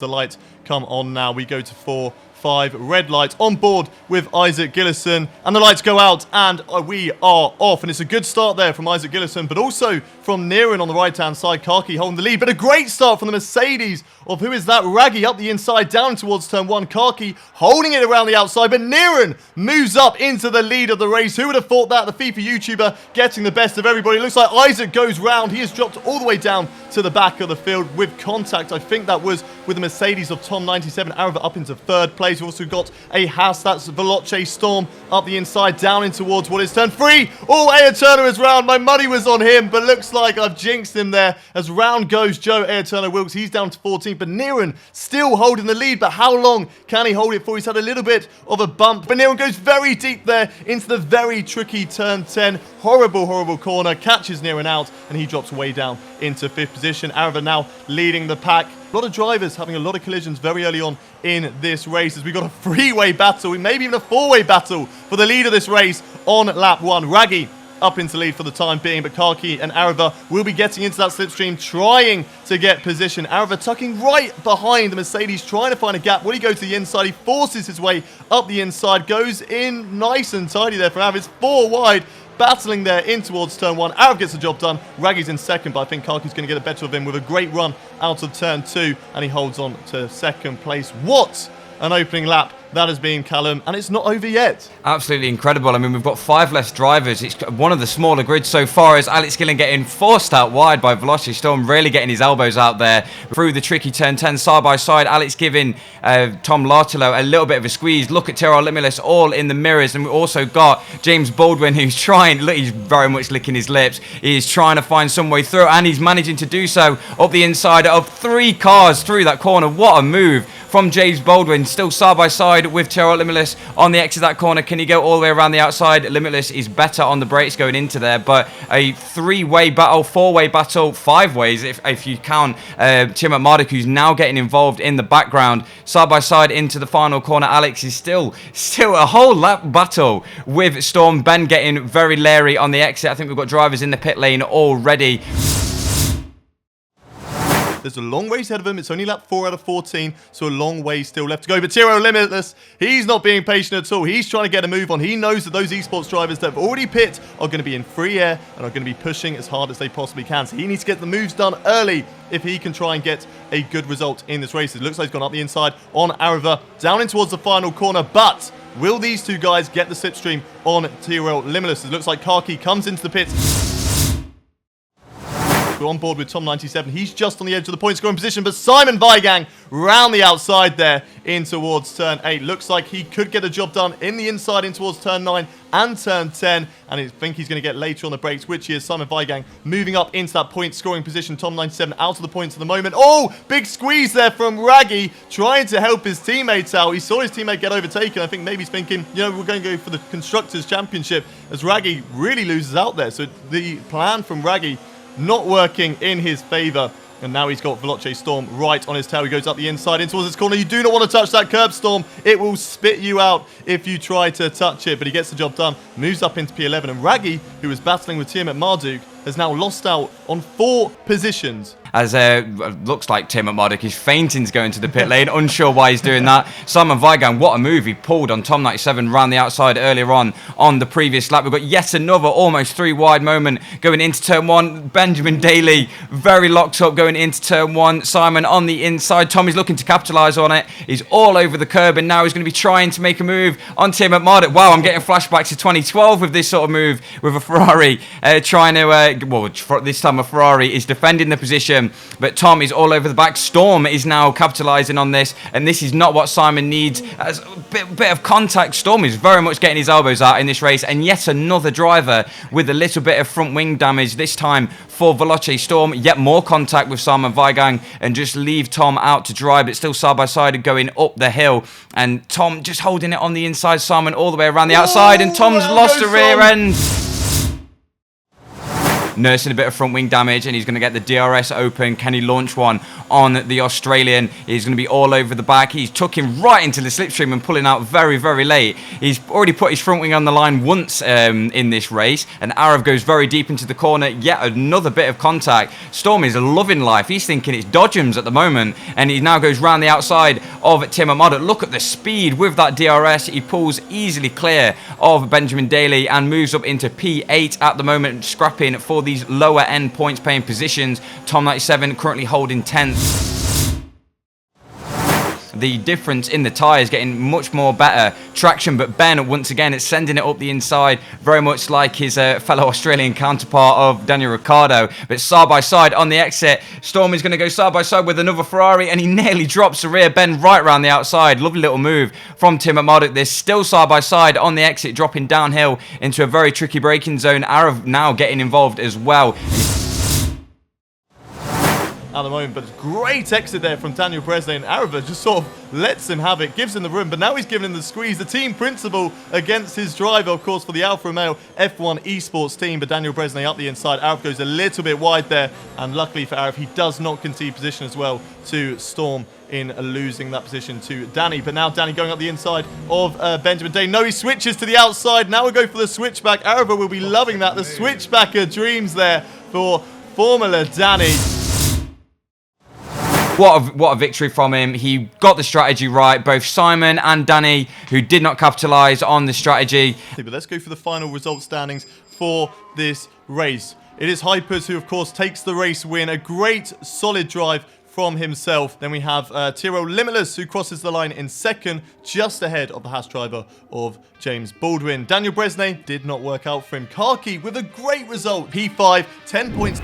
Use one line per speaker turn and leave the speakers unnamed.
The lights come on now. We go to 4, 5, red lights on board with Isaac Gillison, and the lights go out, and we are off. And it's a good start there from Isaac Gillison, but also from Niren on the right-hand side. Kaki holding the lead, but a great start from the Mercedes of, who is that? Raggy up the inside, down towards turn 1. Kaki holding it around the outside, but Niren moves up into the lead of the race. Who would have thought that? The FIFA YouTuber getting the best of everybody. It looks like Isaac goes round. He has dropped all the way down to the back of the field with contact. I think that was with the Mercedes of Tom97. Arava up into 3rd place. We've also got a Haas, that's Veloce Storm up the inside, down in towards what is turn 3. Oh, Aya Turner is round. My money was on him, but looks like I've jinxed him there. As round goes Joe Aya Turner Wilkes. He's down to 14th, but Niren still holding the lead. But how long can he hold it for? He's had a little bit of a bump, but Niren goes very deep there into the very tricky turn 10. Horrible, horrible corner. Catches Niren out, and he drops way down into 5th position. Arava now leading the pack. A lot of drivers having a lot of collisions very early on in this race, as we got a 3-way battle, maybe even a 4-way battle for the lead of this race on lap 1. Raggy up into lead for the time being, but Kaki and Arava will be getting into that slipstream, trying to get position. Arava tucking right behind the Mercedes, trying to find a gap. Will he go to the inside? He forces his way up the inside, goes in nice and tidy there for Arava. It's 4 wide. Battling there in towards turn 1. Arav gets the job done. Raggy's in 2nd, but I think Kaki's going to get the better of him with a great run out of turn 2, and he holds on to 2nd place. What an opening lap that has been, Callum, and it's not over yet.
Absolutely incredible. I mean, we've got 5 less drivers. It's one of the smaller grids so far, as Alex Gillen getting forced out wide by Veloce Storm, really getting his elbows out there through the tricky turn 10 side by side. Alex giving Tom Lartilo a little bit of a squeeze. Look at Tyrrell Limitless all in the mirrors, and we've also got James Baldwin, who's trying, look, he's very much licking his lips. He's trying to find some way through, and he's managing to do so up the inside of 3 cars through that corner. What a move from James Baldwin, still side by side with Tyrrell Limitless on the exit of that corner. Can he go all the way around the outside? Limitless is better on the brakes going into there, but a 3-way battle, 4-way battle, 5 ways if you count Tim Marduk, who's now getting involved in the background. Side by side into the final corner. Alex is still a whole lap battle with Storm. Ben getting very leery on the exit. I think we've got drivers in the pit lane already.
There's a long race ahead of him. It's only lap 4 out of 14, so a long way still left to go. But Tyrrell Limitless, he's not being patient at all. He's trying to get a move on. He knows that those esports drivers that have already pit are going to be in free air and are going to be pushing as hard as they possibly can. So he needs to get the moves done early if he can try and get a good result in this race. It looks like he's gone up the inside on Arava, down in towards the final corner, but will these 2 guys get the slipstream on Tyrrell Limitless? It looks like Kaki comes into the pits. We're on board with Tom97. He's just on the edge of the point scoring position, but Simon Weigang round the outside there in towards turn 8. Looks like he could get a job done in the inside in towards turn 9 and turn 10, and I think he's going to get later on the brakes, which is Simon Weigang moving up into that point scoring position. Tom97 out of the points at the moment. Oh, big squeeze there from Raggy, trying to help his teammates out. He saw his teammate get overtaken. I think maybe he's thinking, you know, we're going to go for the Constructors' Championship, as Raggy really loses out there. So the plan from Raggy not working in his favour. And now he's got Veloce Storm right on his tail. He goes up the inside in towards this corner. You do not want to touch that curb, Storm. It will spit you out if you try to touch it. But he gets the job done. Moves up into P11. And Raggy, who was battling with Tim at Marduk, has now lost out on 4 positions.
As looks like Tim Marduk is fainting to go into the pit lane, unsure why he's doing that. Simon Weigang, what a move he pulled on Tom97 round the outside earlier on the previous lap. We've got yet another almost 3 wide moment going into turn 1. Benjamin Daly very locked up going into turn 1. Simon on the inside. Tommy's looking to capitalise on it. He's all over the curb, and now he's going to be trying to make a move on Tim Marduk. Wow, I'm getting flashbacks to 2012 with this sort of move with a Ferrari trying to, well, this time a Ferrari is defending the position. But Tom is all over the back. Storm is now capitalising on this, and this is not what Simon needs. As a bit of contact, Storm is very much getting his elbows out in this race, and yet another driver with a little bit of front wing damage, this time for Veloce Storm. Yet more contact with Simon Weigang, and just leave Tom out to dry, but still side by side and going up the hill. And Tom just holding it on the inside, Simon all the way around the outside, and Tom's lost a rear end. Nursing a bit of front wing damage, and he's going to get the DRS open. Can he launch one on the Australian. He's going to be all over the back. He's tucking right into the slipstream and pulling out very, very late. He's already put his front wing on the line once in this race, and Arav goes very deep into the corner. Yet another bit of contact. Storm is loving life. He's thinking it's Dodgems at the moment, and he now goes round the outside of Tim Amada. Look at the speed with that DRS. He pulls easily clear of Benjamin Daly and moves up into P8 at the moment, scrapping for these lower end points paying positions. Tom 97 currently holding 10th. The difference in the tyres getting much more better traction, but Ben once again it's sending it up the inside, very much like his fellow Australian counterpart of Daniel Ricciardo. But side by side on the exit, Storm is going to go side by side with another Ferrari, and he nearly drops the rear Ben right around the outside. Lovely little move from Tim Marduk. They're still side by side on the exit, dropping downhill into a very tricky braking zone. Arav now getting involved as well
at the moment, but it's great exit there from Daniel Bresnay, and Arava just sort of lets him have it, gives him the room, but now he's giving him the squeeze. The team principal against his driver, of course, for the Alfa Romeo F1 Esports team, but Daniel Bresnay up the inside. Arava goes a little bit wide there, and luckily for Arava, he does not concede position as well to Storm in losing that position to Danny. But now Danny going up the inside of Benjamin Day. No, he switches to the outside. Now we'll go for the switchback. Arava will be loving that. The switchbacker dreams there for Formula Danny.
What a victory from him. He got the strategy right. Both Simon and Danny, who did not capitalise on the strategy.
But let's go for the final result standings for this race. It is Hypers who, of course, takes the race win. A great, solid drive from himself. Then we have Tiro Limitless, who crosses the line in second, just ahead of the Haas driver of James Baldwin. Daniel Bresnay did not work out for him. Karki with a great result. P5, 10 points.